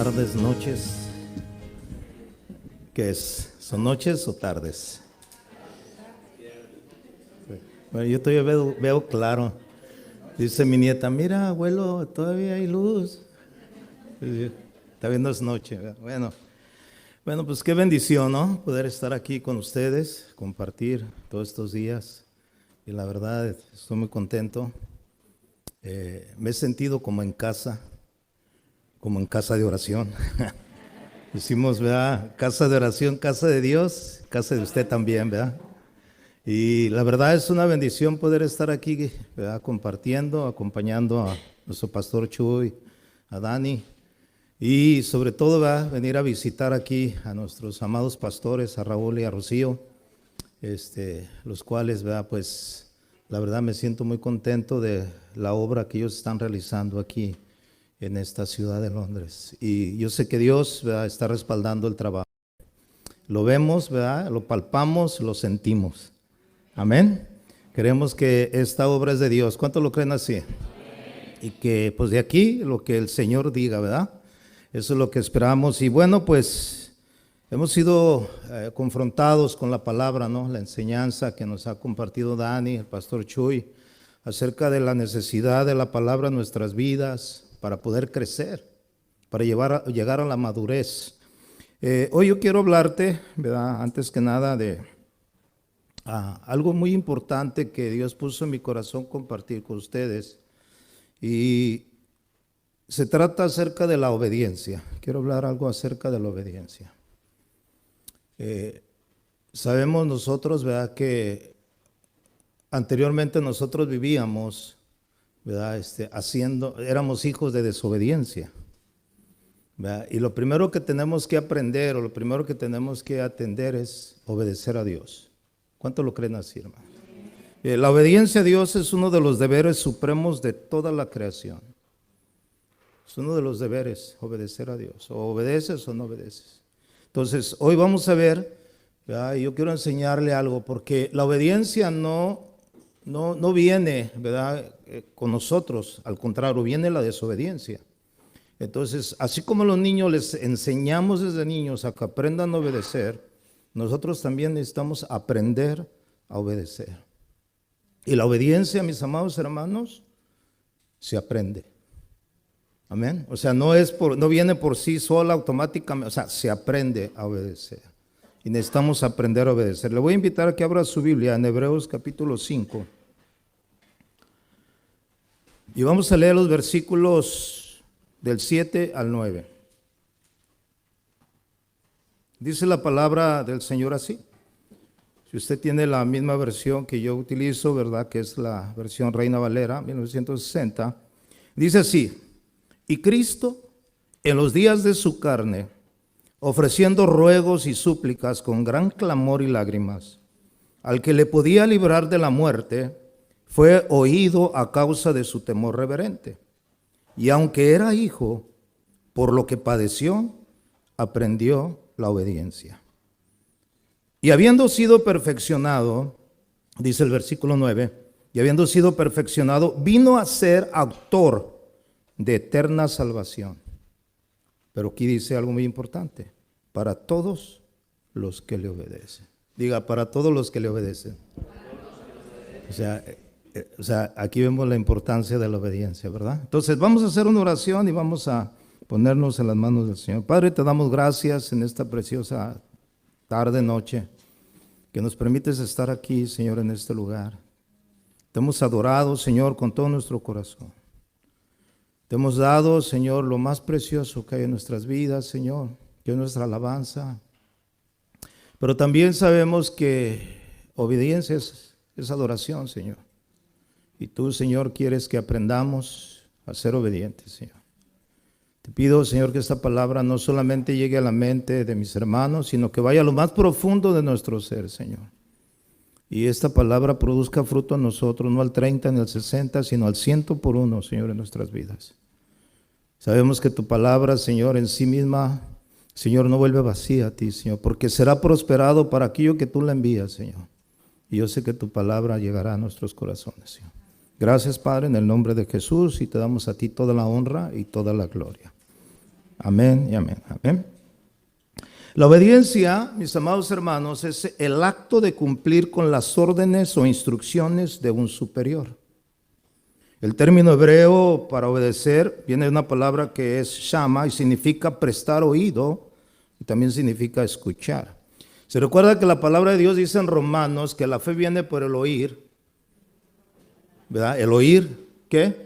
tardes, noches. ¿Qué es? ¿Son noches o tardes? Bueno, yo todavía veo claro. Dice mi nieta, mira, abuelo, todavía hay luz. Está viendo, es noche. Bueno, pues qué bendición, ¿no? Poder estar aquí con ustedes, compartir todos estos días. Y la verdad, estoy muy contento. Me he sentido como en casa de oración. Hicimos, ¿verdad? Casa de oración, casa de Dios, casa de usted también, ¿verdad? Y la verdad es una bendición poder estar aquí, ¿verdad? Compartiendo, acompañando a nuestro pastor Chuy, a Dani, y sobre todo, ¿verdad? Venir a visitar aquí a nuestros amados pastores, a Raúl y a Rocío, los cuales, ¿verdad? Pues la verdad me siento muy contento de la obra que ellos están realizando aquí en esta ciudad de Londres. Y yo sé que Dios, ¿verdad? Está respaldando el trabajo. Lo vemos, ¿verdad? Lo palpamos, lo sentimos. Amén. Creemos que esta obra es de Dios. ¿Cuántos lo creen así? Y que pues de aquí lo que el Señor diga, ¿verdad? Eso es lo que esperamos. Y bueno, pues hemos sido confrontados con la palabra, ¿no? La enseñanza que nos ha compartido Dani, el pastor Chuy, acerca de la necesidad de la palabra en nuestras vidas para poder crecer, para llegar a la madurez. Hoy yo quiero hablarte, ¿verdad? Antes que nada de algo muy importante que Dios puso en mi corazón compartir con ustedes. Y se trata acerca de la obediencia. Quiero hablar algo acerca de la obediencia. Sabemos nosotros, ¿verdad? Que anteriormente nosotros vivíamos, ¿verdad? Éramos hijos de desobediencia, ¿verdad? Y lo primero que tenemos que aprender o lo primero que tenemos que atender es obedecer a Dios. ¿Cuánto lo creen así, hermano? La obediencia a Dios es uno de los deberes supremos de toda la creación. Es uno de los deberes, obedecer a Dios. O obedeces o no obedeces. Entonces, hoy vamos a ver, ¿verdad? Yo quiero enseñarle algo, porque la obediencia no viene, ¿verdad? Con nosotros, al contrario, viene la desobediencia. Entonces, así como a los niños les enseñamos desde niños a que aprendan a obedecer, nosotros también necesitamos aprender a obedecer. Y la obediencia, mis amados hermanos, se aprende. Amén. O sea, no viene por sí sola automáticamente, o sea, se aprende a obedecer. Y necesitamos aprender a obedecer. Le voy a invitar a que abra su Biblia en Hebreos capítulo 5. Y vamos a leer los versículos del 7 al 9. Dice la palabra del Señor así. Si usted tiene la misma versión que yo utilizo, ¿verdad? Que es la versión Reina Valera, 1960. Dice así: y Cristo, en los días de su carne, ofreciendo ruegos y súplicas con gran clamor y lágrimas, al que le podía librar de la muerte, fue oído a causa de su temor reverente. Y aunque era hijo, por lo que padeció, aprendió la obediencia. Y habiendo sido perfeccionado, dice el versículo 9, y habiendo sido perfeccionado, vino a ser autor de eterna salvación. Pero aquí dice algo muy importante: para todos los que le obedecen. Diga, para todos los que le obedecen. O sea, aquí vemos la importancia de la obediencia, ¿verdad? Entonces vamos a hacer una oración y vamos a ponernos en las manos del Señor. Padre, te damos gracias en esta preciosa tarde, noche, que nos permites estar aquí, Señor, en este lugar. Te hemos adorado, Señor, con todo nuestro corazón. Te hemos dado, Señor, lo más precioso que hay en nuestras vidas, Señor, que es nuestra alabanza. Pero también sabemos que obediencia es adoración, Señor. Y tú, Señor, quieres que aprendamos a ser obedientes, Señor. Te pido, Señor, que esta palabra no solamente llegue a la mente de mis hermanos, sino que vaya a lo más profundo de nuestro ser, Señor. Y esta palabra produzca fruto en nosotros, no al 30 ni al 60, sino al 100 por uno, Señor, en nuestras vidas. Sabemos que tu palabra, Señor, en sí misma, Señor, no vuelve vacía a ti, Señor, porque será prosperado para aquello que tú la envías, Señor. Y yo sé que tu palabra llegará a nuestros corazones, Señor. Gracias, Padre, en el nombre de Jesús, y te damos a ti toda la honra y toda la gloria. Amén y amén. Amén. La obediencia, mis amados hermanos, es el acto de cumplir con las órdenes o instrucciones de un superior. El término hebreo para obedecer viene de una palabra que es shama y significa prestar oído y también significa escuchar. Se recuerda que la palabra de Dios dice en Romanos que la fe viene por el oír, ¿verdad? El oír, ¿qué?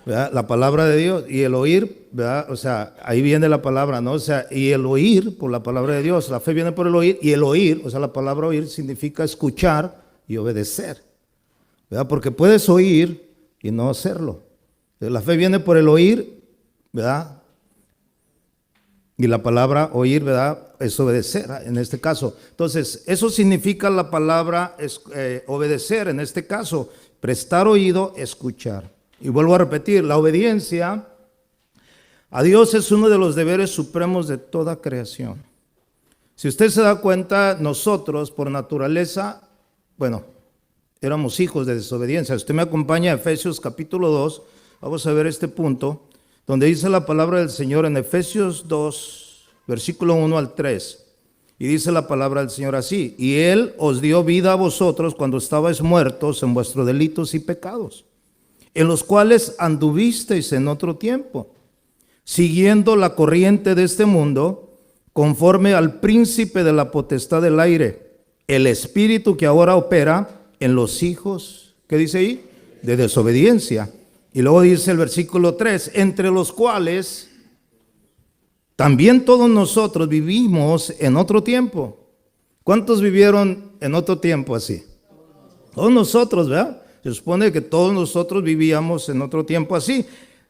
¿Verdad? La palabra de Dios y el oír, ¿verdad? O sea, ahí viene la palabra, ¿no? O sea, y el oír por la palabra de Dios, la fe viene por el oír y el oír, o sea, la palabra oír significa escuchar y obedecer, ¿verdad? Porque puedes oír y no hacerlo. La fe viene por el oír, ¿verdad? Y la palabra oír, ¿verdad? Es obedecer en este caso. Entonces, eso significa la palabra obedecer en este caso, prestar oído, escuchar. Y vuelvo a repetir, la obediencia a Dios es uno de los deberes supremos de toda creación. Si usted se da cuenta, nosotros por naturaleza, bueno, éramos hijos de desobediencia. Usted me acompaña a Efesios capítulo 2, vamos a ver este punto, donde dice la palabra del Señor en Efesios 2, versículo 1 al 3. Y dice la palabra del Señor así: y Él os dio vida a vosotros cuando estabais muertos en vuestros delitos y pecados, en los cuales anduvisteis en otro tiempo, siguiendo la corriente de este mundo, conforme al príncipe de la potestad del aire, el espíritu que ahora opera en los hijos, ¿qué dice ahí? De desobediencia. Y luego dice el versículo 3, entre los cuales también todos nosotros vivimos en otro tiempo. ¿Cuántos vivieron en otro tiempo así? Todos nosotros, ¿verdad? Se supone que todos nosotros vivíamos en otro tiempo así,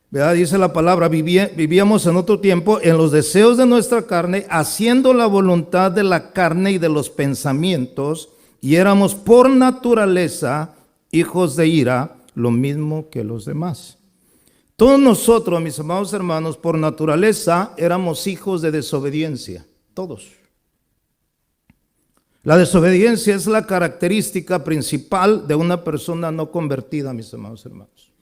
¿verdad? Dice la palabra, vivíamos en otro tiempo en los deseos de nuestra carne, haciendo la voluntad de la carne y de los pensamientos, y éramos por naturaleza hijos de ira, lo mismo que los demás. Todos nosotros, mis amados hermanos, por naturaleza éramos hijos de desobediencia, todos. La desobediencia es la característica principal de una persona no convertida, mis amados hermanos.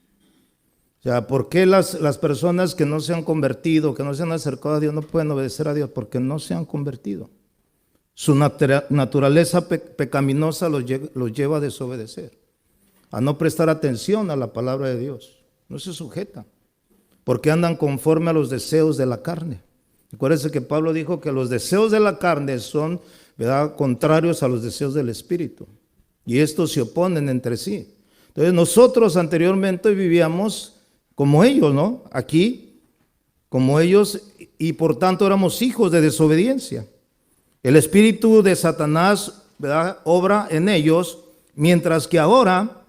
O sea, ¿por qué las personas que no se han convertido, que no se han acercado a Dios, no pueden obedecer a Dios? Porque no se han convertido. Su naturaleza pecaminosa los lleva a desobedecer, a no prestar atención a la palabra de Dios. No se sujetan, porque andan conforme a los deseos de la carne. Acuérdense que Pablo dijo que los deseos de la carne son, ¿verdad?, contrarios a los deseos del Espíritu, y estos se oponen entre sí. Entonces nosotros anteriormente vivíamos como ellos, ¿no? Aquí, como ellos, y por tanto éramos hijos de desobediencia. El espíritu de Satanás, ¿verdad?, obra en ellos, mientras que ahora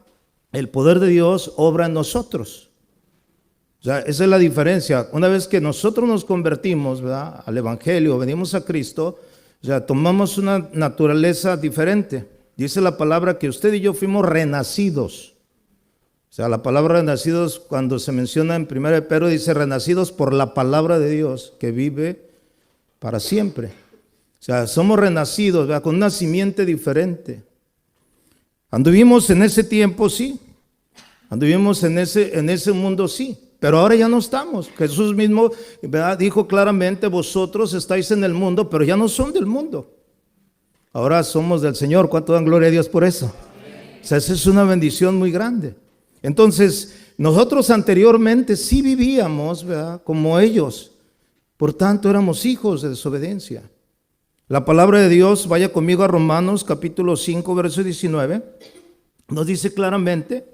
el poder de Dios obra en nosotros. O sea, esa es la diferencia. Una vez que nosotros nos convertimos, ¿verdad?, al Evangelio, venimos a Cristo, o sea, tomamos una naturaleza diferente. Dice la palabra que usted y yo fuimos renacidos. O sea, la palabra renacidos, cuando se menciona en 1 Pedro, dice renacidos por la palabra de Dios que vive para siempre. O sea, somos renacidos, ¿verdad?, con una simiente diferente. Anduvimos en ese tiempo, sí. Anduvimos en ese mundo, sí. Pero ahora ya no estamos. Jesús mismo, ¿verdad?, dijo claramente, vosotros estáis en el mundo, pero ya no son del mundo. Ahora somos del Señor. ¿Cuánto dan gloria a Dios por eso? O sea, esa es una bendición muy grande. Entonces, nosotros anteriormente sí vivíamos, ¿verdad?, como ellos. Por tanto, éramos hijos de desobediencia. La palabra de Dios, vaya conmigo a Romanos capítulo 5, verso 19, nos dice claramente,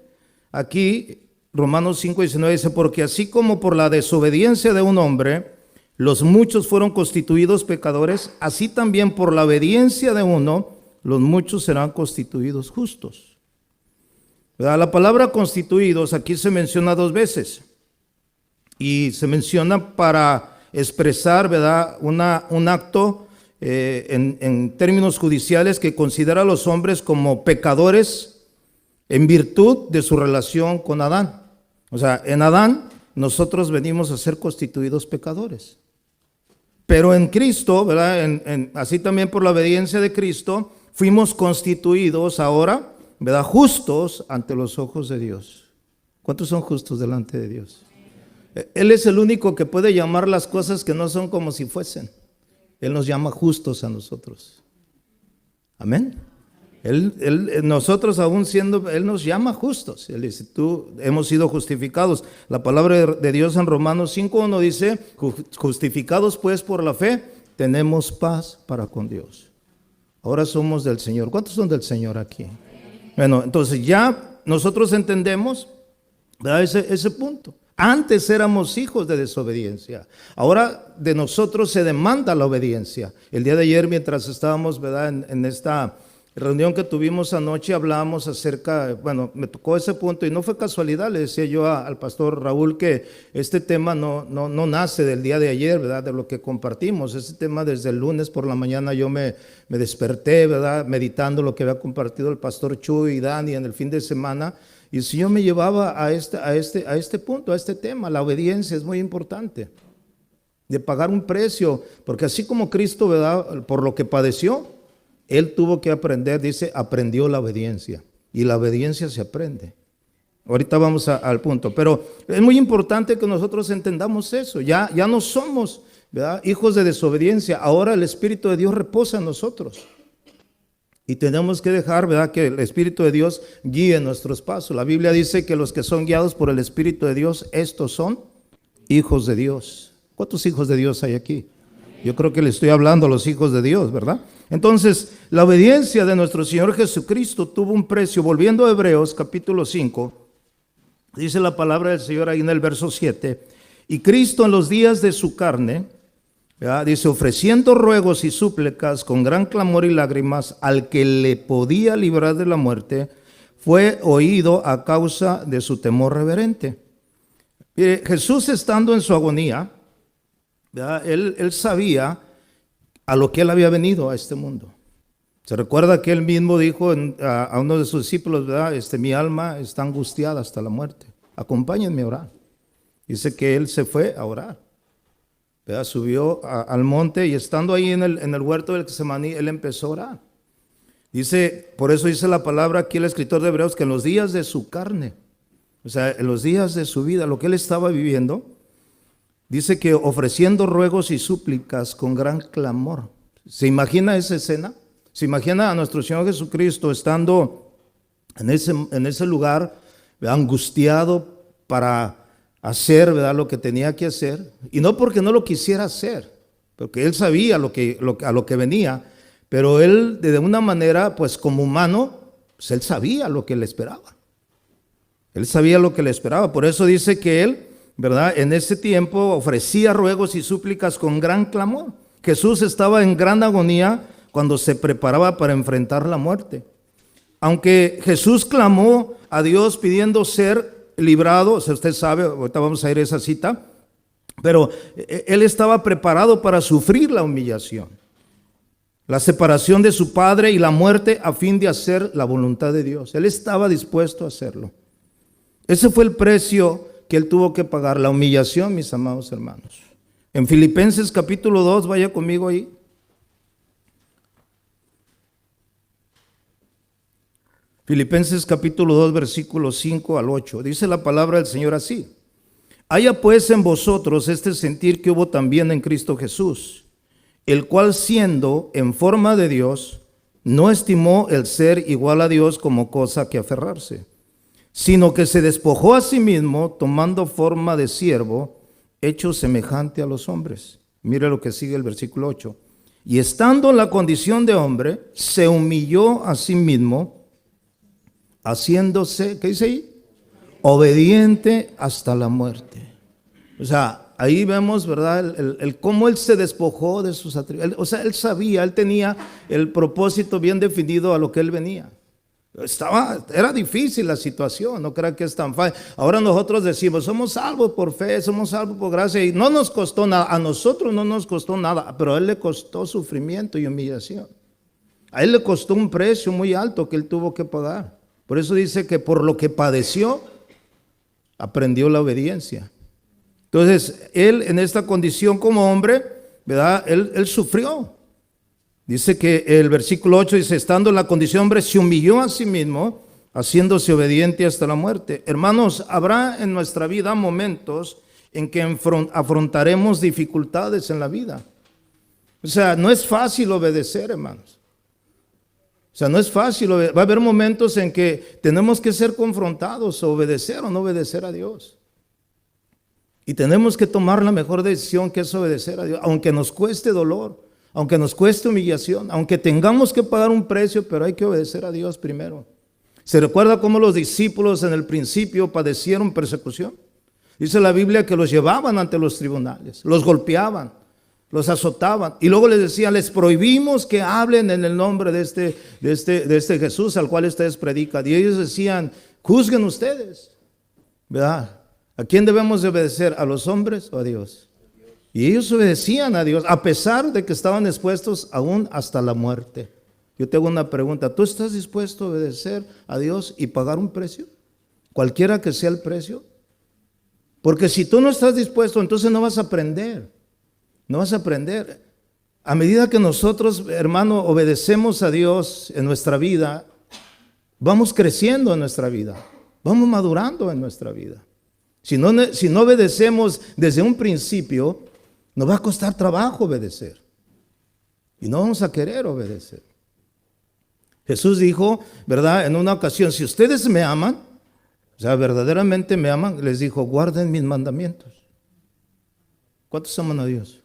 aquí Romanos 5, 19 dice, porque así como por la desobediencia de un hombre, los muchos fueron constituidos pecadores, así también por la obediencia de uno, los muchos serán constituidos justos. ¿Verdad? La palabra constituidos aquí se menciona 2 veces, y se menciona para expresar, ¿verdad?, un acto en términos judiciales que considera a los hombres como pecadores en virtud de su relación con Adán. O sea, en Adán nosotros venimos a ser constituidos pecadores. Pero en Cristo, ¿verdad?, así también por la obediencia de Cristo, fuimos constituidos ahora, ¿verdad?, justos ante los ojos de Dios. ¿Cuántos son justos delante de Dios? Él es el único que puede llamar las cosas que no son como si fuesen. Él nos llama justos a nosotros. Amén. Nosotros aún siendo, Él nos llama justos. Él dice, hemos sido justificados. La palabra de Dios en Romanos 5:1 dice, justificados pues por la fe, tenemos paz para con Dios. Ahora somos del Señor. ¿Cuántos son del Señor aquí? Bueno, entonces ya nosotros entendemos, ¿verdad? Ese punto. Antes éramos hijos de desobediencia. Ahora de nosotros se demanda la obediencia. El día de ayer, mientras estábamos, ¿verdad?, en esta reunión que tuvimos anoche, hablábamos acerca, bueno, me tocó ese punto y no fue casualidad. Le decía yo al pastor Raúl que este tema no nace del día de ayer, ¿verdad?, de lo que compartimos. Este tema desde el lunes por la mañana yo me desperté, ¿verdad?, meditando lo que había compartido el pastor Chuy y Dani en el fin de semana. Y el Señor me llevaba a este punto, a este tema. La obediencia es muy importante, de pagar un precio, porque así como Cristo, ¿verdad?, por lo que padeció, Él tuvo que aprender, dice, aprendió la obediencia. Y la obediencia se aprende. Ahorita vamos al punto, pero es muy importante que nosotros entendamos eso. Ya no somos, ¿verdad?, hijos de desobediencia. Ahora el Espíritu de Dios reposa en nosotros. Y tenemos que dejar, ¿verdad?, que el Espíritu de Dios guíe nuestros pasos. La Biblia dice que los que son guiados por el Espíritu de Dios, estos son hijos de Dios. ¿Cuántos hijos de Dios hay aquí? Yo creo que le estoy hablando a los hijos de Dios, ¿verdad? Entonces, la obediencia de nuestro Señor Jesucristo tuvo un precio. Volviendo a Hebreos capítulo 5, dice la palabra del Señor ahí en el verso 7, y Cristo en los días de su carne, ¿verdad?, dice, ofreciendo ruegos y súplicas con gran clamor y lágrimas al que le podía librar de la muerte, fue oído a causa de su temor reverente. Mire, Jesús estando en su agonía, ¿verdad?, él sabía a lo que él había venido a este mundo. Se recuerda que él mismo dijo a uno de sus discípulos, ¿verdad?, mi alma está angustiada hasta la muerte, acompáñenme a orar. Dice que él se fue a orar, ¿verdad?, subió al monte y estando ahí en el huerto del Getsemaní, él empezó a orar. Dice, por eso dice la palabra aquí el escritor de Hebreos, que en los días de su carne, o sea, en los días de su vida, lo que él estaba viviendo, dice que ofreciendo ruegos y súplicas con gran clamor. ¿Se imagina esa escena? ¿Se imagina a nuestro Señor Jesucristo estando en ese lugar, ¿verdad?, angustiado para hacer, ¿verdad?, lo que tenía que hacer? Y no porque no lo quisiera hacer, porque él sabía a lo que venía, pero él de una manera, pues como humano, pues él sabía lo que le esperaba. Él sabía lo que le esperaba. Por eso dice que él, ¿verdad?, en ese tiempo ofrecía ruegos y súplicas con gran clamor. Jesús estaba en gran agonía cuando se preparaba para enfrentar la muerte. Aunque Jesús clamó a Dios pidiendo ser librado, o sea, usted sabe, ahorita vamos a ir a esa cita, pero él estaba preparado para sufrir la humillación, la separación de su padre y la muerte a fin de hacer la voluntad de Dios. Él estaba dispuesto a hacerlo. Ese fue el precio que él tuvo que pagar, la humillación, mis amados hermanos. En Filipenses capítulo 2, vaya conmigo ahí. Filipenses capítulo 2, versículos 5 al 8. Dice la palabra del Señor así: haya pues en vosotros este sentir que hubo también en Cristo Jesús, el cual siendo en forma de Dios, no estimó el ser igual a Dios como cosa que aferrarse, sino que se despojó a sí mismo, tomando forma de siervo, hecho semejante a los hombres. Mire lo que sigue el versículo 8. Y estando en la condición de hombre, se humilló a sí mismo, haciéndose, ¿qué dice ahí?, obediente hasta la muerte. O sea, ahí vemos, ¿verdad?, el cómo él se despojó de sus atributos. O sea, él sabía, él tenía el propósito bien definido a lo que él venía. Era difícil la situación, no crean que es tan fácil. Ahora nosotros decimos, somos salvos por fe, somos salvos por gracia, y no nos costó nada, a nosotros no nos costó nada, pero a él le costó sufrimiento y humillación. A él le costó un precio muy alto que él tuvo que pagar. Por eso dice que por lo que padeció, aprendió la obediencia. Entonces, él en esta condición como hombre, ¿verdad?, él sufrió. Dice que el versículo 8 dice, estando en la condición de hombre, se humilló a sí mismo, haciéndose obediente hasta la muerte. Hermanos, habrá en nuestra vida momentos en que afrontaremos dificultades en la vida. O sea, no es fácil obedecer, hermanos. O sea, no es fácil. Va a haber momentos en que tenemos que ser confrontados, obedecer o no obedecer a Dios. Y tenemos que tomar la mejor decisión, que es obedecer a Dios, aunque nos cueste dolor, aunque nos cueste humillación, aunque tengamos que pagar un precio, pero hay que obedecer a Dios primero. ¿Se recuerda cómo los discípulos en el principio padecieron persecución? Dice la Biblia que los llevaban ante los tribunales, los golpeaban, los azotaban y luego les decían, les prohibimos que hablen en el nombre de este Jesús al cual ustedes predican. Y ellos decían, juzguen ustedes, ¿verdad? ¿A quién debemos de obedecer? ¿A los hombres o a Dios? Y ellos obedecían a Dios a pesar de que estaban expuestos aún hasta la muerte. Yo te hago una pregunta, ¿tú estás dispuesto a obedecer a Dios y pagar un precio? Cualquiera que sea el precio. Porque si tú no estás dispuesto, entonces no vas a aprender. No vas a aprender. A medida que nosotros, hermano, obedecemos a Dios en nuestra vida, vamos creciendo en nuestra vida. Vamos madurando en nuestra vida. Si no obedecemos desde un principio, nos va a costar trabajo obedecer. Y no vamos a querer obedecer. Jesús dijo, ¿verdad? En una ocasión, si ustedes me aman, o sea, verdaderamente me aman, les dijo, guarden mis mandamientos. ¿Cuántos aman a Dios?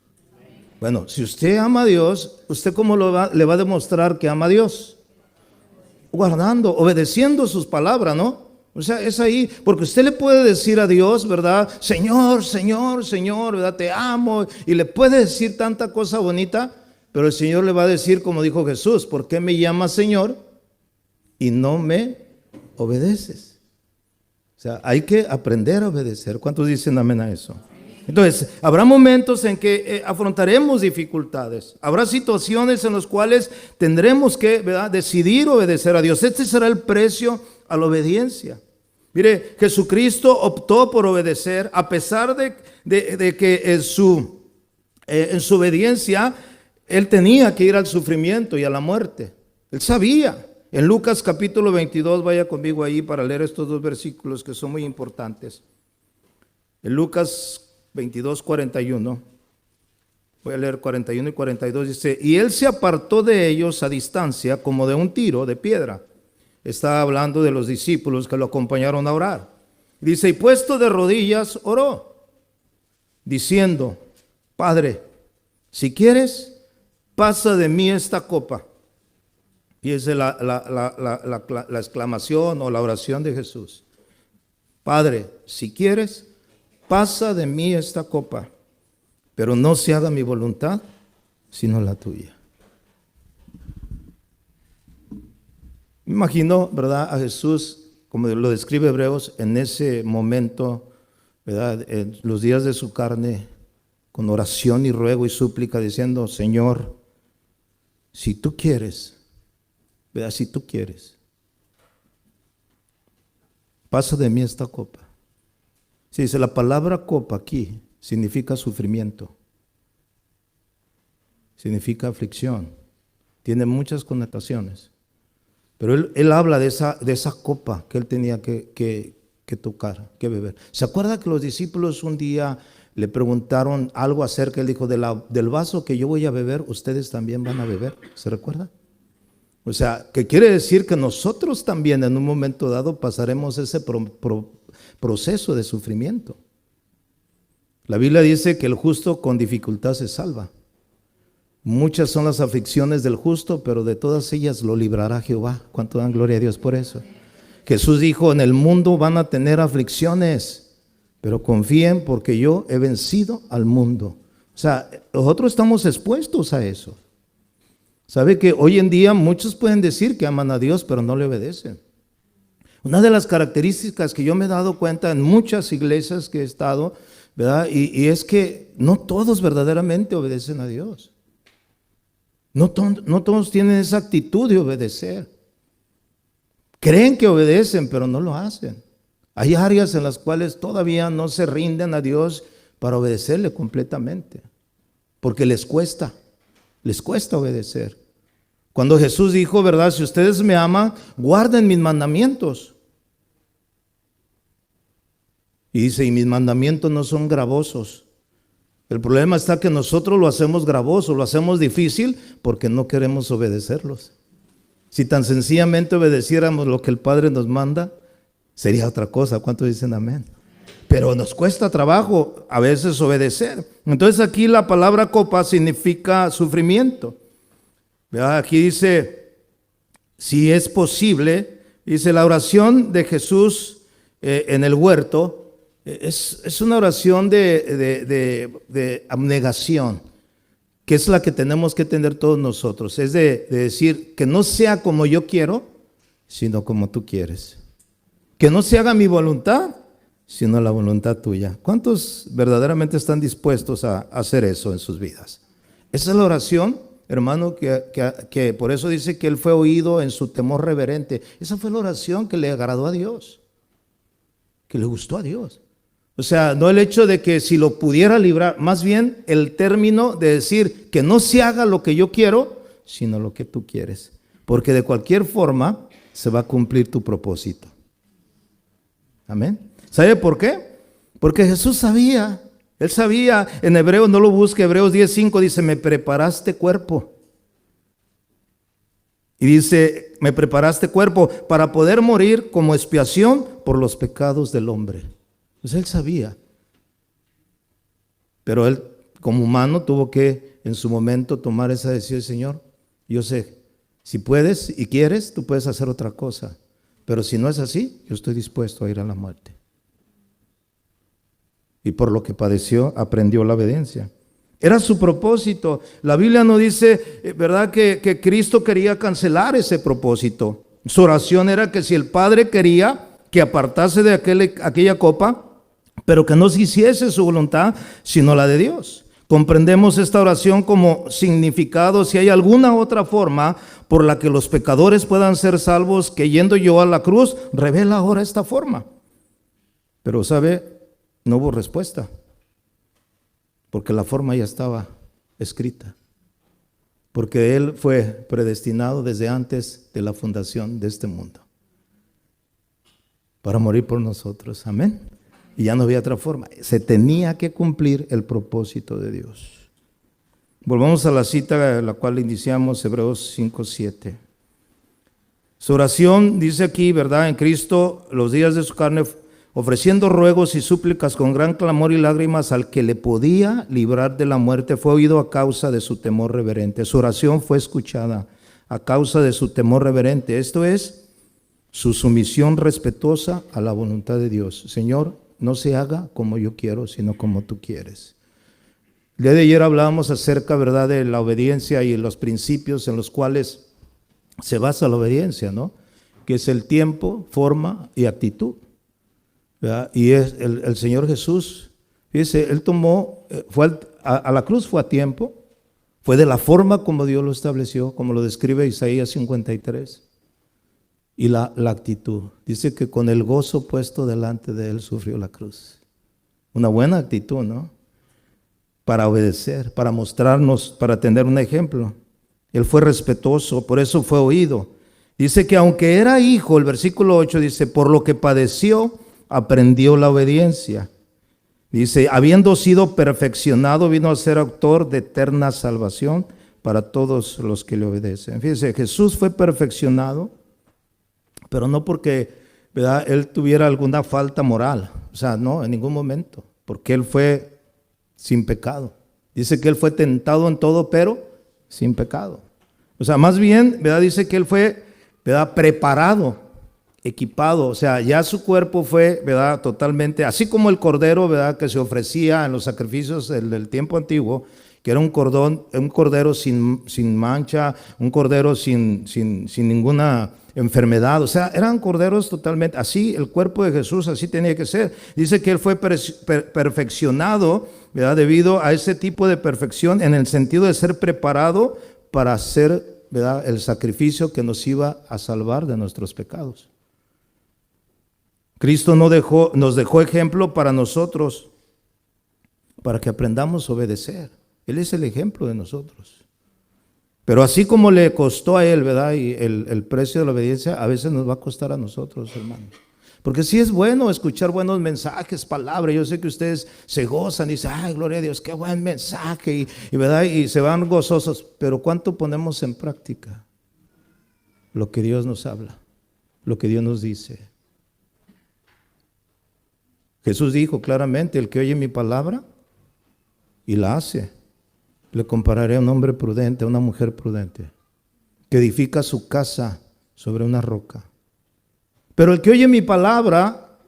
Bueno, si usted ama a Dios, ¿usted cómo le va a demostrar que ama a Dios? Guardando, obedeciendo sus palabras, ¿no? O sea, es ahí, porque usted le puede decir a Dios, ¿verdad? Señor, Señor, Señor, ¿verdad? Te amo. Y le puede decir tanta cosa bonita, pero el Señor le va a decir, como dijo Jesús, ¿por qué me llamas Señor y no me obedeces? O sea, hay que aprender a obedecer. ¿Cuántos dicen amén a eso? Entonces, habrá momentos en que afrontaremos dificultades. Habrá situaciones en las cuales tendremos que, ¿verdad?, decidir obedecer a Dios. Este será el precio a la obediencia. Mire, Jesucristo optó por obedecer a pesar de que en su obediencia Él tenía que ir al sufrimiento y a la muerte. Él sabía. En Lucas capítulo 22, vaya conmigo ahí para leer estos dos versículos que son muy importantes. En Lucas 22, 41, voy a leer 41 y 42, dice, y Él se apartó de ellos a distancia como de un tiro de piedra. Está hablando de los discípulos que lo acompañaron a orar. Dice, y puesto de rodillas, oró, diciendo, Padre, si quieres, pasa de mí esta copa. Y esa es la exclamación o la oración de Jesús. Padre, si quieres, pasa de mí esta copa, pero no se haga mi voluntad, sino la tuya. Me imagino, ¿verdad?, a Jesús, como lo describe Hebreos, en ese momento, ¿verdad?, en los días de su carne, con oración y ruego y súplica, diciendo, Señor, si tú quieres, ¿verdad?, si tú quieres, pasa de mí esta copa. Si dice la palabra copa aquí, significa sufrimiento, significa aflicción, tiene muchas connotaciones. Pero él habla de esa copa que él tenía que tocar, que beber. ¿Se acuerda que los discípulos un día le preguntaron algo acerca? Él dijo, del vaso que yo voy a beber, ustedes también van a beber. ¿Se recuerda? O sea, que quiere decir que nosotros también en un momento dado pasaremos ese proceso de sufrimiento. La Biblia dice que el justo con dificultad se salva. Muchas son las aflicciones del justo, pero de todas ellas lo librará Jehová. ¿Cuánto dan gloria a Dios por eso? Jesús dijo, en el mundo van a tener aflicciones, pero confíen porque yo he vencido al mundo. O sea, nosotros estamos expuestos a eso. ¿Sabe que hoy en día muchos pueden decir que aman a Dios, pero no le obedecen? Una de las características que yo me he dado cuenta en muchas iglesias que he estado, ¿verdad?, y es que no todos verdaderamente obedecen a Dios. No todos tienen esa actitud de obedecer. Creen que obedecen, pero no lo hacen. Hay áreas en las cuales todavía no se rinden a Dios para obedecerle completamente, porque les cuesta obedecer. Cuando Jesús dijo, ¿verdad?, si ustedes me aman, guarden mis mandamientos. Y dice, y mis mandamientos no son gravosos. El problema está que nosotros lo hacemos gravoso, lo hacemos difícil porque no queremos obedecerlos. Si tan sencillamente obedeciéramos lo que el Padre nos manda, sería otra cosa. ¿Cuántos dicen amén? Pero nos cuesta trabajo a veces obedecer. Entonces aquí la palabra copa significa sufrimiento. ¿Verdad? Aquí dice, si es posible, dice la oración de Jesús en el huerto, es una oración de abnegación, que es la que tenemos que tener todos nosotros. Es de decir, que no sea como yo quiero, sino como tú quieres. Que no se haga mi voluntad, sino la voluntad tuya. ¿Cuántos verdaderamente están dispuestos a hacer eso en sus vidas? Esa es la oración, hermano, que por eso dice que él fue oído en su temor reverente. Esa fue la oración que le agradó a Dios, que le gustó a Dios. O sea, no el hecho de que si lo pudiera librar, más bien el término de decir que no se haga lo que yo quiero, sino lo que tú quieres. Porque de cualquier forma se va a cumplir tu propósito. Amén. ¿Sabe por qué? Porque Jesús sabía, Él sabía. En Hebreos, no lo busque, Hebreos 10:5 dice, me preparaste cuerpo. Y dice, me preparaste cuerpo para poder morir como expiación por los pecados del hombre. Pues Él sabía. Pero Él, como humano, tuvo que en su momento tomar esa decisión. Señor, yo sé, si puedes y quieres, tú puedes hacer otra cosa. Pero si no es así, yo estoy dispuesto a ir a la muerte. Y por lo que padeció, aprendió la obediencia. Era su propósito. La Biblia no dice, ¿verdad?, que Cristo quería cancelar ese propósito. Su oración era que si el Padre quería que apartase de aquella copa, pero que no se hiciese su voluntad, sino la de Dios. Comprendemos esta oración como significado, si hay alguna otra forma por la que los pecadores puedan ser salvos, que yendo yo a la cruz, revela ahora esta forma. Pero, ¿sabe? No hubo respuesta, porque la forma ya estaba escrita, porque Él fue predestinado desde antes de la fundación de este mundo, para morir por nosotros, amén. Y ya no había otra forma, se tenía que cumplir el propósito de Dios. Volvamos a la cita la cual iniciamos, Hebreos 5:7. Su oración dice aquí, ¿verdad? En Cristo, los días de su carne, ofreciendo ruegos y súplicas con gran clamor y lágrimas al que le podía librar de la muerte, fue oído a causa de su temor reverente. Su oración fue escuchada a causa de su temor reverente. Esto es su sumisión respetuosa a la voluntad de Dios. Señor, no se haga como yo quiero, sino como tú quieres. El día de ayer hablábamos acerca, ¿verdad?, de la obediencia y los principios en los cuales se basa la obediencia, ¿no? Que es el tiempo, forma y actitud, ¿verdad? Y es el Señor Jesús, fíjese, Él tomó, fue a la cruz fue a tiempo, fue de la forma como Dios lo estableció, como lo describe Isaías 53. Y la actitud, dice que con el gozo puesto delante de Él sufrió la cruz. Una buena actitud, ¿no? Para obedecer, para mostrarnos, para tener un ejemplo. Él fue respetuoso, por eso fue oído. Dice que aunque era hijo, el versículo 8 dice, por lo que padeció, aprendió la obediencia. Dice, habiendo sido perfeccionado, vino a ser autor de eterna salvación para todos los que le obedecen. Fíjese, Jesús fue perfeccionado, pero no porque, ¿verdad?, Él tuviera alguna falta moral. O sea, no, en ningún momento, porque Él fue sin pecado. Dice que Él fue tentado en todo, pero sin pecado. O sea, más bien, ¿verdad?, dice que Él fue, ¿verdad?, preparado, equipado. O sea, ya su cuerpo fue, ¿verdad?, totalmente, así como el cordero, ¿verdad?, que se ofrecía en los sacrificios del tiempo antiguo, que era un cordero sin mancha, un cordero sin ninguna enfermedad. O sea, eran corderos totalmente, así el cuerpo de Jesús, así tenía que ser. Dice que Él fue perfeccionado, ¿verdad?, debido a ese tipo de perfección, en el sentido de ser preparado para hacer, ¿verdad?, el sacrificio que nos iba a salvar de nuestros pecados. Cristo nos dejó ejemplo para nosotros, para que aprendamos a obedecer. Él es el ejemplo de nosotros. Pero así como le costó a Él, ¿verdad?, y el precio de la obediencia, a veces nos va a costar a nosotros, hermanos. Porque sí es bueno escuchar buenos mensajes, palabras. Yo sé que ustedes se gozan y dicen, ay, gloria a Dios, qué buen mensaje, ¿verdad? Y se van gozosos. Pero ¿cuánto ponemos en práctica lo que Dios nos habla, lo que Dios nos dice? Jesús dijo claramente, el que oye mi palabra y la hace, le compararé a un hombre prudente, a una mujer prudente, que edifica su casa sobre una roca. Pero el que oye mi palabra,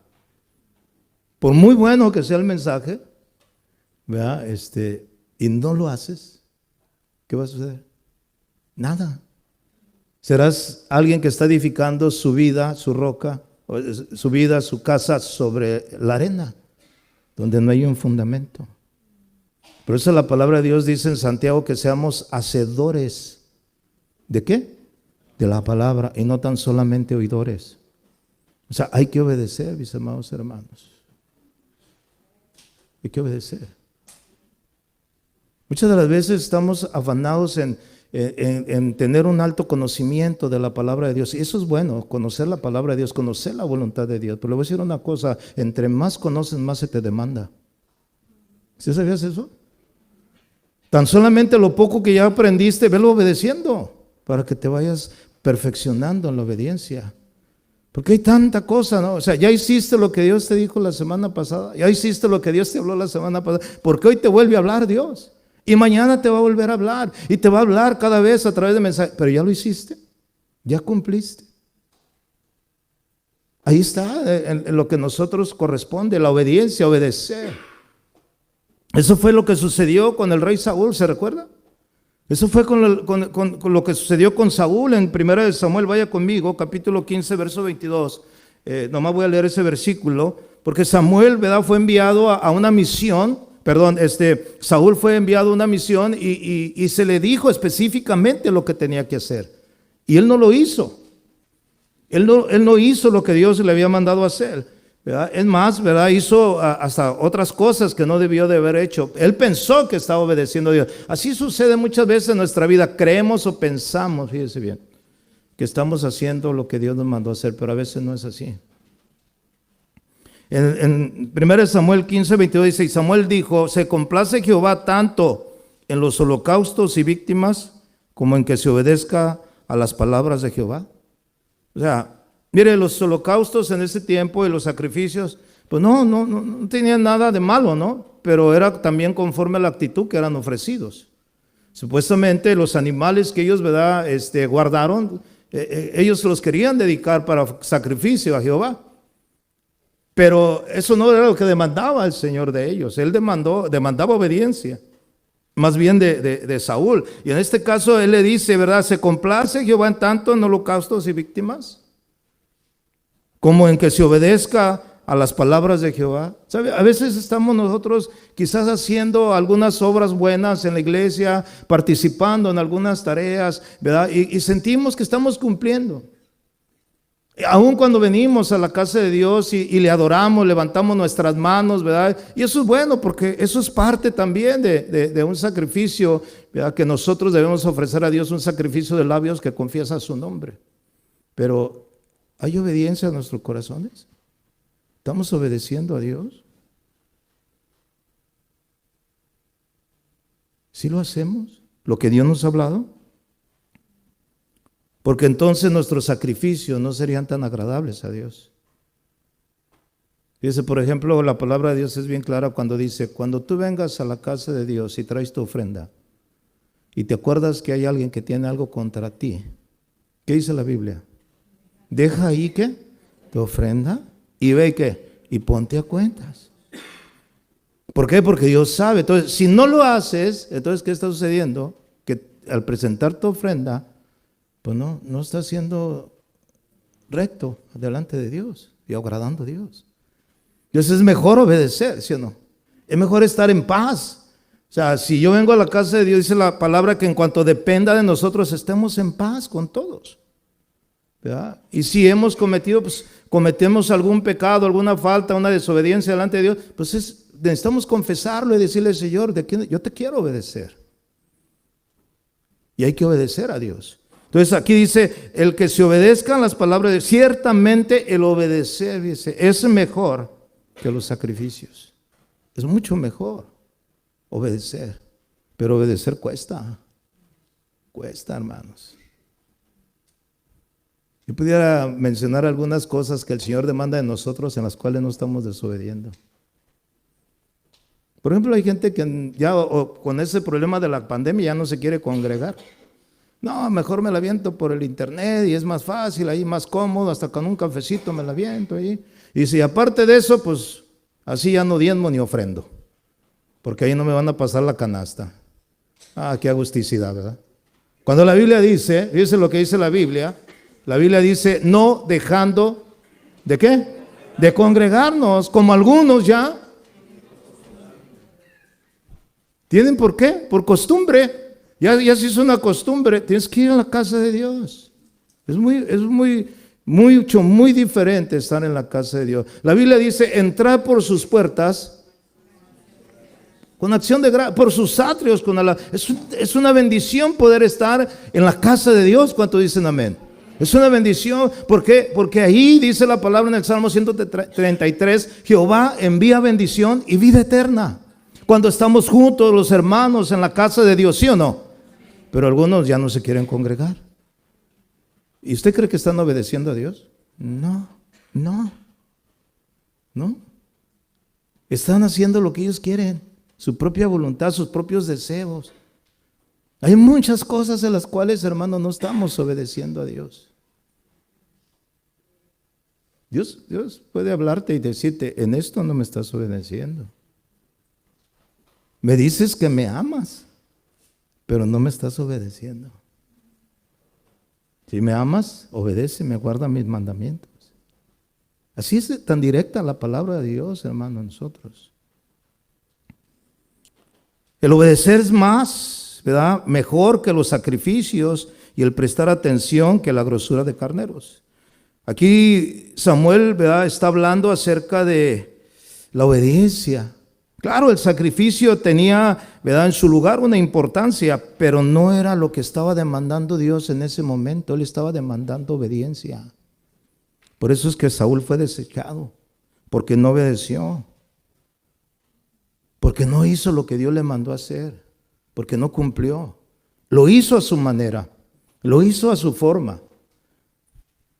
por muy bueno que sea el mensaje, ¿verdad? Y no lo haces, ¿qué va a suceder? Nada. Serás alguien que está edificando su vida, su roca, su vida, su casa sobre la arena, donde no hay un fundamento. Por eso la palabra de Dios dice en Santiago que seamos hacedores. ¿De qué? De la palabra, y no tan solamente oidores. O sea, hay que obedecer, mis amados hermanos. Hay que obedecer. Muchas de las veces estamos afanados en tener un alto conocimiento de la palabra de Dios. Y eso es bueno, conocer la palabra de Dios, conocer la voluntad de Dios. Pero le voy a decir una cosa, entre más conoces, más se te demanda. ¿Sí sabías eso? Tan solamente lo poco que ya aprendiste, velo obedeciendo, para que te vayas perfeccionando en la obediencia. Porque hay tanta cosa, ¿no? O sea, ya hiciste lo que Dios te dijo la semana pasada, ya hiciste lo que Dios te habló la semana pasada, porque hoy te vuelve a hablar Dios. Y mañana te va a volver a hablar, y te va a hablar cada vez a través de mensajes. Pero ya lo hiciste, ya cumpliste. Ahí está en lo que a nosotros corresponde, la obediencia, obedecer. Eso fue lo que sucedió con el rey Saúl, ¿se recuerda? Eso fue con lo que sucedió con Saúl en 1 Samuel, vaya conmigo, capítulo 15, verso 22. Nomás voy a leer ese versículo, porque Samuel, ¿verdad?, fue enviado a una misión, Saúl fue enviado a una misión y se le dijo específicamente lo que tenía que hacer. Y él no lo hizo. Él no hizo lo que Dios le había mandado hacer. ¿Verdad? Es más, ¿verdad?, hizo hasta otras cosas que no debió de haber hecho. Él pensó que estaba obedeciendo a Dios. Así sucede muchas veces en nuestra vida. Creemos o pensamos, fíjese bien, que estamos haciendo lo que Dios nos mandó hacer, pero a veces no es así. En 1 Samuel 15, 22 dice, y Samuel dijo, se complace Jehová tanto en los holocaustos y víctimas como en que se obedezca a las palabras de Jehová. O sea, mire, los holocaustos en ese tiempo y los sacrificios, pues no tenían nada de malo, ¿no? Pero era también conforme a la actitud que eran ofrecidos. Supuestamente los animales que ellos, ¿verdad?, guardaron, ellos los querían dedicar para sacrificio a Jehová. Pero eso no era lo que demandaba el Señor de ellos. Él demandaba obediencia, más bien de Saúl. Y en este caso él le dice, ¿verdad?, se complace Jehová en tanto en holocaustos y víctimas, como en que se obedezca a las palabras de Jehová. ¿Sabe? A veces estamos nosotros quizás haciendo algunas obras buenas en la iglesia, participando en algunas tareas, ¿verdad? Y sentimos que estamos cumpliendo. Aún cuando venimos a la casa de Dios y le adoramos, levantamos nuestras manos, ¿verdad? Y eso es bueno porque eso es parte también de un sacrificio, ¿verdad?, que nosotros debemos ofrecer a Dios, un sacrificio de labios que confiesa su nombre. Pero ¿hay obediencia en nuestros corazones? ¿Estamos obedeciendo a Dios? ¿Sí lo hacemos? ¿Lo que Dios nos ha hablado? Porque entonces nuestros sacrificios no serían tan agradables a Dios. Fíjese, por ejemplo, la palabra de Dios es bien clara cuando dice, cuando tú vengas a la casa de Dios y traes tu ofrenda y te acuerdas que hay alguien que tiene algo contra ti, ¿qué dice la Biblia? Deja ahí, ¿qué?, tu ofrenda y ve, ¿qué?, y ponte a cuentas. ¿Por qué? Porque Dios sabe. Entonces, si no lo haces, entonces, ¿qué está sucediendo? Que al presentar tu ofrenda, pues no está siendo recto delante de Dios y agradando a Dios. Entonces es mejor obedecer, ¿sí o no? Es mejor estar en paz. O sea, si yo vengo a la casa de Dios, dice la palabra que en cuanto dependa de nosotros, estemos en paz con todos, ¿verdad? Y si hemos cometemos algún pecado, alguna falta, una desobediencia delante de Dios, pues necesitamos confesarlo y decirle, Señor, yo te quiero obedecer. Y hay que obedecer a Dios. Entonces aquí dice, el que se obedezcan las palabras de Dios, ciertamente el obedecer, dice, es mejor que los sacrificios. Es mucho mejor obedecer, pero obedecer cuesta, hermanos. Yo pudiera mencionar algunas cosas que el Señor demanda de nosotros en las cuales no estamos desobediendo. Por ejemplo, hay gente que ya con ese problema de la pandemia ya no se quiere congregar. No, mejor me la aviento por el internet y es más fácil, ahí más cómodo, hasta con un cafecito me la aviento ahí. Y si aparte de eso, pues así ya no diezmo ni ofrendo, porque ahí no me van a pasar la canasta. Ah, qué agusticidad, ¿verdad? Cuando la Biblia dice lo que dice la Biblia dice, no dejando, ¿de qué? De congregarnos, como algunos ya. ¿Tienen por qué? Por costumbre. Ya se hizo una costumbre. Tienes que ir a la casa de Dios. Es muy diferente estar en la casa de Dios. La Biblia dice, entrar por sus puertas con acción de gracias, por sus atrios. Es una bendición poder estar en la casa de Dios. ¿Cuántos dicen amén? Es una bendición. ¿Por qué? Porque ahí dice la palabra en el Salmo 133, Jehová envía bendición y vida eterna. Cuando estamos juntos los hermanos en la casa de Dios, ¿sí o no? Pero algunos ya no se quieren congregar. ¿Y usted cree que están obedeciendo a Dios? No. Están haciendo lo que ellos quieren, su propia voluntad, sus propios deseos. Hay muchas cosas en las cuales, hermanos, no estamos obedeciendo a Dios. Dios puede hablarte y decirte, en esto no me estás obedeciendo. Me dices que me amas, pero no me estás obedeciendo. Si me amas, obedéceme, guarda mis mandamientos. Así es tan directa la palabra de Dios, hermano, a nosotros. El obedecer es más, ¿verdad? Mejor que los sacrificios y el prestar atención que la grosura de carneros. Aquí Samuel, ¿verdad?, está hablando acerca de la obediencia. Claro, el sacrificio tenía, ¿verdad?, en su lugar una importancia, pero no era lo que estaba demandando Dios en ese momento. Él estaba demandando obediencia. Por eso es que Saúl fue desechado, porque no obedeció, porque no hizo lo que Dios le mandó a hacer, porque no cumplió. Lo hizo a su manera, lo hizo a su forma,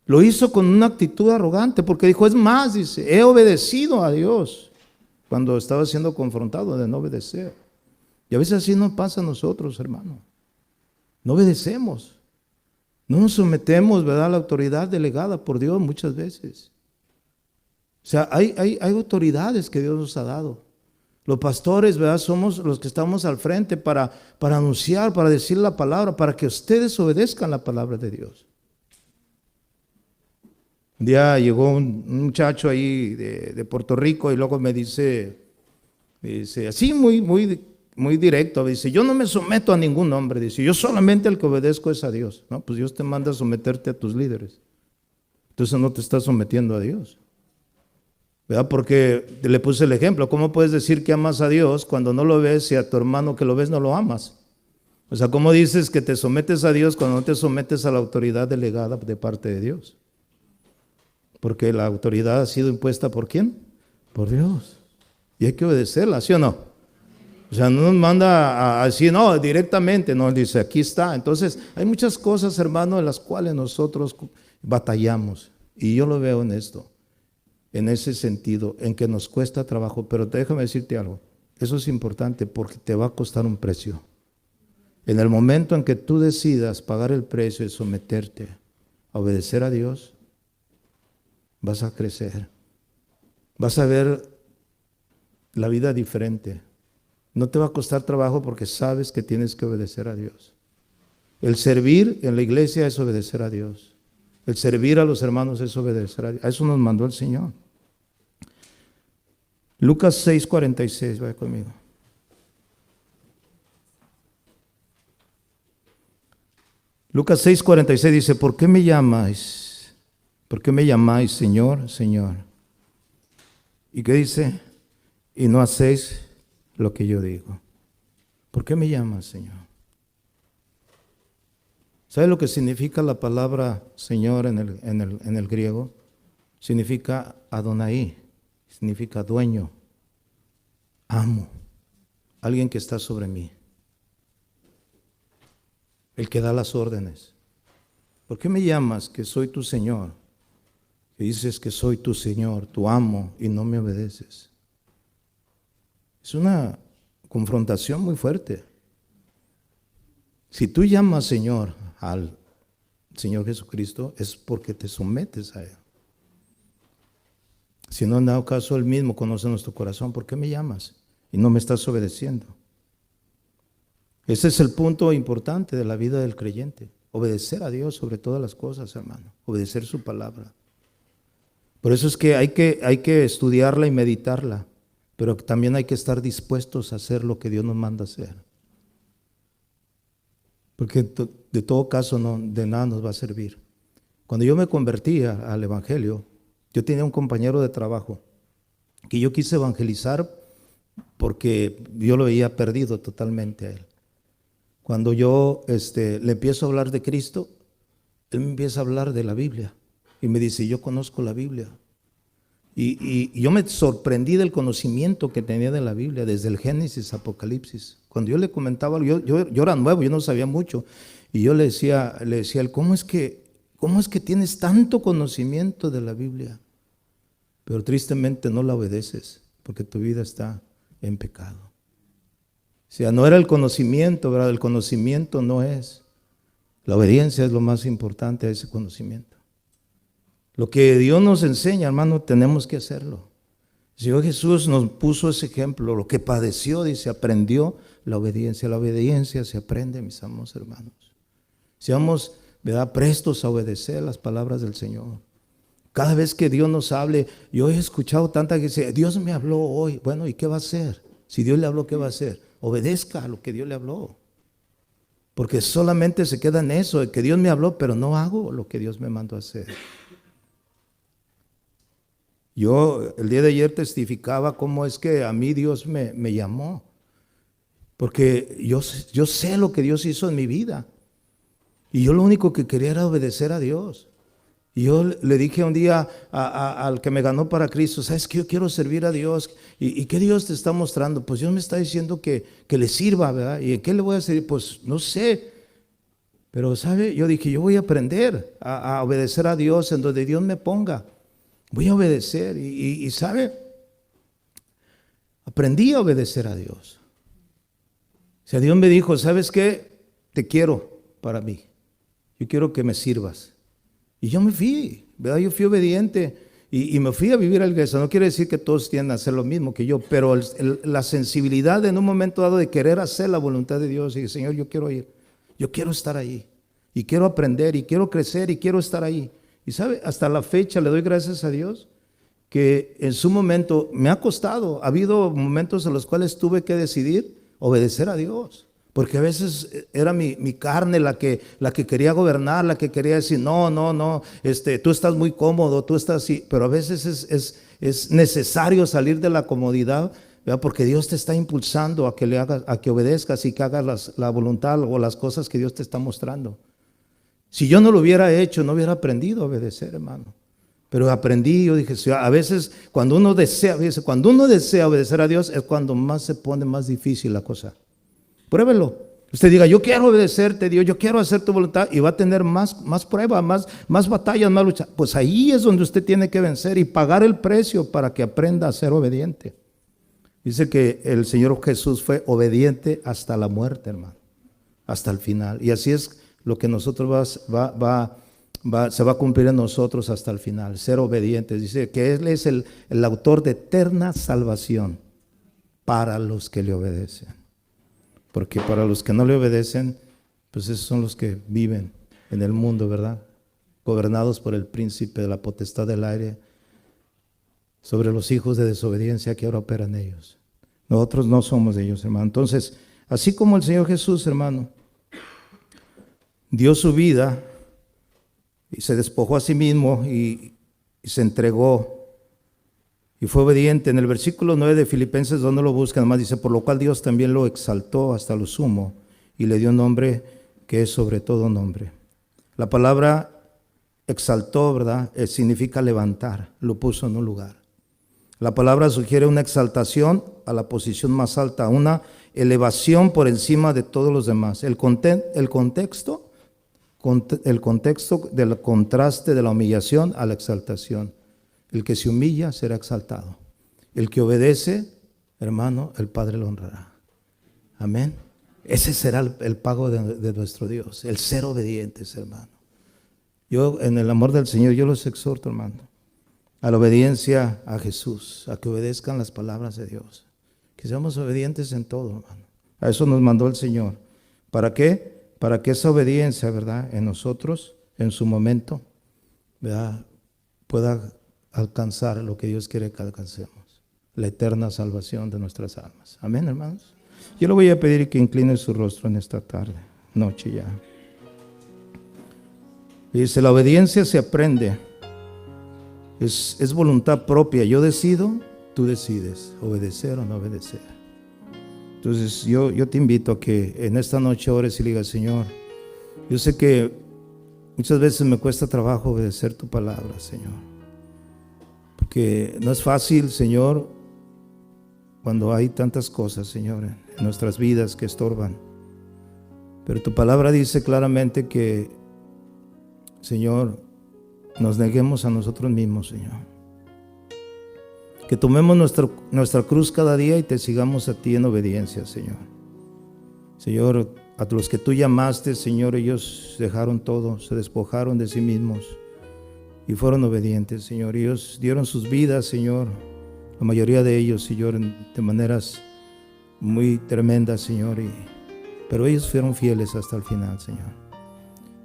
lo hizo con una actitud arrogante, porque dijo, es más, dice, he obedecido a Dios. Cuando estaba siendo confrontado de no obedecer. Y a veces así nos pasa a nosotros, hermano. No obedecemos. No nos sometemos, ¿verdad?, a la autoridad delegada por Dios muchas veces. O sea, hay autoridades que Dios nos ha dado. Los pastores, ¿verdad?, somos los que estamos al frente para anunciar, para decir la palabra, para que ustedes obedezcan la palabra de Dios. Un día llegó un muchacho ahí de Puerto Rico y luego me dice así muy directo, dice, yo no me someto a ningún hombre, dice, yo solamente al que obedezco es a Dios. No, pues Dios te manda a someterte a tus líderes. Entonces no te estás sometiendo a Dios. ¿Verdad? Porque le puse el ejemplo, ¿cómo puedes decir que amas a Dios cuando no lo ves y a tu hermano que lo ves no lo amas? O sea, ¿cómo dices que te sometes a Dios cuando no te sometes a la autoridad delegada de parte de Dios? Porque la autoridad ha sido impuesta ¿por quién? Por Dios. Y hay que obedecerla, ¿sí o no? O sea, no nos manda a decir, no, directamente, no, dice, aquí está. Entonces, hay muchas cosas, hermano, en las cuales nosotros batallamos. Y yo lo veo en esto, en ese sentido, en que nos cuesta trabajo. Pero déjame decirte algo, eso es importante porque te va a costar un precio. En el momento en que tú decidas pagar el precio y someterte a obedecer a Dios, vas a crecer, vas a ver la vida diferente. No te va a costar trabajo porque sabes que tienes que obedecer a Dios. El servir en la iglesia es obedecer a Dios. El servir a los hermanos es obedecer a Dios. A eso nos mandó el Señor. Lucas 6:46, vaya conmigo. Lucas 6:46 dice, ¿por qué me llamáis? ¿Por qué me llamáis Señor, Señor? ¿Y qué dice? Y no hacéis lo que yo digo. ¿Por qué me llamas, Señor? ¿Sabe lo que significa la palabra Señor en el griego? Significa Adonai, significa dueño, amo, alguien que está sobre mí, el que da las órdenes. ¿Por qué me llamas que soy tu Señor? Que dices que soy tu Señor, tu amo, y no me obedeces. Es una confrontación muy fuerte. Si tú llamas Señor al Señor Jesucristo, es porque te sometes a Él. Si no han dado caso, Él mismo conoce nuestro corazón. ¿Por qué me llamas? Y no me estás obedeciendo. Ese es el punto importante de la vida del creyente. Obedecer a Dios sobre todas las cosas, hermano. Obedecer su palabra. Por eso es que hay que estudiarla y meditarla. Pero también hay que estar dispuestos a hacer lo que Dios nos manda hacer. Porque de todo caso de nada nos va a servir. Cuando yo me convertía al Evangelio, yo tenía un compañero de trabajo que yo quise evangelizar porque yo lo veía perdido totalmente a él. Cuando yo le empiezo a hablar de Cristo, él me empieza a hablar de la Biblia y me dice, yo conozco la Biblia. Y yo me sorprendí del conocimiento que tenía de la Biblia, desde el Génesis, Apocalipsis. Cuando yo le comentaba, yo era nuevo, yo no sabía mucho, y yo le decía a él, ¿cómo es que tienes tanto conocimiento de la Biblia? Pero tristemente no la obedeces, porque tu vida está en pecado. O sea, no era el conocimiento, ¿verdad? El conocimiento no es. La obediencia es lo más importante a ese conocimiento. Lo que Dios nos enseña, hermano, tenemos que hacerlo. El Señor Jesús nos puso ese ejemplo, lo que padeció, dice, aprendió la obediencia. La obediencia se aprende, mis amados hermanos. Seamos, ¿verdad?, prestos a obedecer las palabras del Señor. Cada vez que Dios nos hable, yo he escuchado tanta que dice, Dios me habló hoy. Bueno, ¿y qué va a hacer? Si Dios le habló, ¿qué va a hacer? Obedezca a lo que Dios le habló. Porque solamente se queda en eso, de que Dios me habló, pero no hago lo que Dios me mandó a hacer. Yo el día de ayer testificaba cómo es que a mí Dios me llamó. Porque yo sé lo que Dios hizo en mi vida. Y yo lo único que quería era obedecer a Dios. Y yo le dije un día al que me ganó para Cristo, ¿sabes qué? Yo quiero servir a Dios. ¿Y qué Dios te está mostrando? Pues Dios me está diciendo que le sirva, ¿verdad? ¿Y en qué le voy a servir? Pues no sé. Pero, ¿sabe? Yo dije, yo voy a aprender a obedecer a Dios en donde Dios me ponga. Voy a obedecer. Y ¿sabe? Aprendí a obedecer a Dios. O sea, Dios me dijo, ¿sabes qué? Te quiero para mí. Yo quiero que me sirvas. Y yo me fui, ¿verdad? Yo fui obediente y me fui a vivir a la iglesia. No quiere decir que todos tienen a hacer lo mismo que yo, pero la sensibilidad en un momento dado de querer hacer la voluntad de Dios. Y Señor, yo quiero ir, yo quiero estar ahí. Y quiero aprender, y quiero crecer, y quiero estar ahí. Y sabe, hasta la fecha le doy gracias a Dios que en su momento me ha costado. Ha habido momentos en los cuales tuve que decidir obedecer a Dios. Porque a veces era mi carne la que quería gobernar, la que quería decir, no, tú estás muy cómodo, tú estás así. Pero a veces es necesario salir de la comodidad, ¿verdad? Porque Dios te está impulsando a que obedezcas y que hagas la voluntad o las cosas que Dios te está mostrando. Si yo no lo hubiera hecho, no hubiera aprendido a obedecer, hermano. Pero aprendí, yo dije, a veces cuando uno desea obedecer a Dios es cuando más se pone más difícil la cosa. Pruébelo. Usted diga, yo quiero obedecerte, Dios, yo quiero hacer tu voluntad, y va a tener más pruebas, más batallas, más luchas. Pues ahí es donde usted tiene que vencer y pagar el precio para que aprenda a ser obediente. Dice que el Señor Jesús fue obediente hasta la muerte, hermano, hasta el final. Y así es lo que nosotros se va a cumplir en nosotros hasta el final, ser obedientes. Dice que Él es el autor de eterna salvación para los que le obedecen. Porque para los que no le obedecen, pues esos son los que viven en el mundo, ¿verdad? Gobernados por el príncipe de la potestad del aire, sobre los hijos de desobediencia que ahora operan ellos. Nosotros no somos de ellos, hermano. Entonces, así como el Señor Jesús, hermano, dio su vida y se despojó a sí mismo y se entregó y fue obediente. En el versículo 9 de Filipenses, donde lo buscan, además dice, por lo cual Dios también lo exaltó hasta lo sumo y le dio un nombre que es sobre todo nombre. La palabra exaltó, ¿verdad? Significa levantar, lo puso en un lugar. La palabra sugiere una exaltación a la posición más alta, una elevación por encima de todos los demás. El contexto del contraste de la humillación a la exaltación. El que se humilla será exaltado. El que obedece, hermano, el Padre lo honrará. Amén. Ese será el pago de nuestro Dios, el ser obedientes, hermano. Yo, en el amor del Señor, yo los exhorto, hermano, a la obediencia a Jesús, a que obedezcan las palabras de Dios. Que seamos obedientes en todo, hermano. A eso nos mandó el Señor. ¿Para qué? Para que esa obediencia, ¿verdad?, en nosotros, en su momento, ¿verdad?, pueda alcanzar lo que Dios quiere que alcancemos, la eterna salvación de nuestras almas. Amén, hermanos. Yo le voy a pedir que incline su rostro en esta tarde, noche ya. Dice, la obediencia se aprende, es voluntad propia. Yo decido, tú decides, obedecer o no obedecer. Entonces yo te invito a que en esta noche ores y le digas, Señor, yo sé que muchas veces me cuesta trabajo obedecer tu palabra, Señor, porque no es fácil, Señor, cuando hay tantas cosas, Señor, en nuestras vidas que estorban. Pero tu palabra dice claramente que, Señor, nos neguemos a nosotros mismos, Señor. Que tomemos nuestra cruz cada día y te sigamos a ti en obediencia, Señor. Señor, a los que tú llamaste, Señor, ellos dejaron todo, se despojaron de sí mismos y fueron obedientes, Señor. Ellos dieron sus vidas, Señor, la mayoría de ellos, Señor, de maneras muy tremendas, Señor, pero ellos fueron fieles hasta el final, Señor.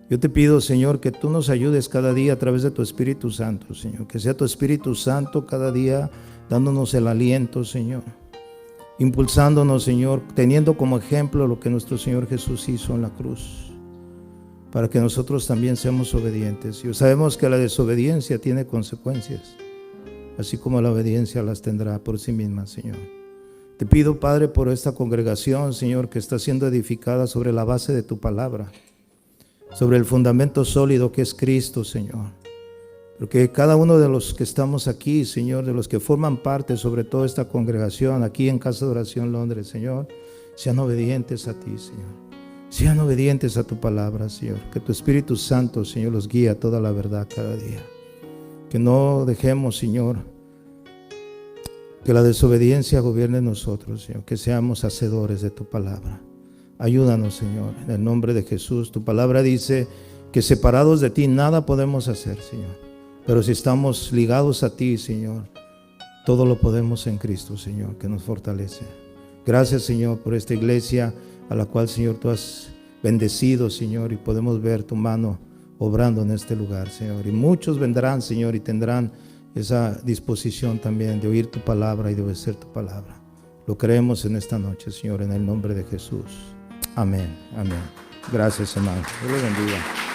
Yo te pido, Señor, que tú nos ayudes cada día a través de tu Espíritu Santo, Señor. Que sea tu Espíritu Santo cada día dándonos el aliento, Señor. Impulsándonos, Señor, teniendo como ejemplo lo que nuestro Señor Jesús hizo en la cruz. Para que nosotros también seamos obedientes. Y sabemos que la desobediencia tiene consecuencias, así como la obediencia las tendrá por sí misma, Señor. Te pido, Padre, por esta congregación, Señor, que está siendo edificada sobre la base de tu palabra, sobre el fundamento sólido que es Cristo, Señor. Porque cada uno de los que estamos aquí, Señor, de los que forman parte sobre toda esta congregación, aquí en Casa de Oración Londres, Señor, sean obedientes a ti, Señor. Sean obedientes a tu palabra, Señor. Que tu Espíritu Santo, Señor, los guíe a toda la verdad cada día. Que no dejemos, Señor, que la desobediencia gobierne en nosotros, Señor. Que seamos hacedores de tu palabra. Ayúdanos, Señor, en el nombre de Jesús. Tu palabra dice que separados de ti nada podemos hacer, Señor. Pero si estamos ligados a ti, Señor, todo lo podemos en Cristo, Señor, que nos fortalece. Gracias, Señor, por esta iglesia a la cual, Señor, tú has bendecido, Señor, y podemos ver tu mano obrando en este lugar, Señor. Y muchos vendrán, Señor, y tendrán esa disposición también de oír tu palabra y de obedecer tu palabra. Lo creemos en esta noche, Señor, en el nombre de Jesús. Amén, amén. Gracias, hermano. Dios le bendiga.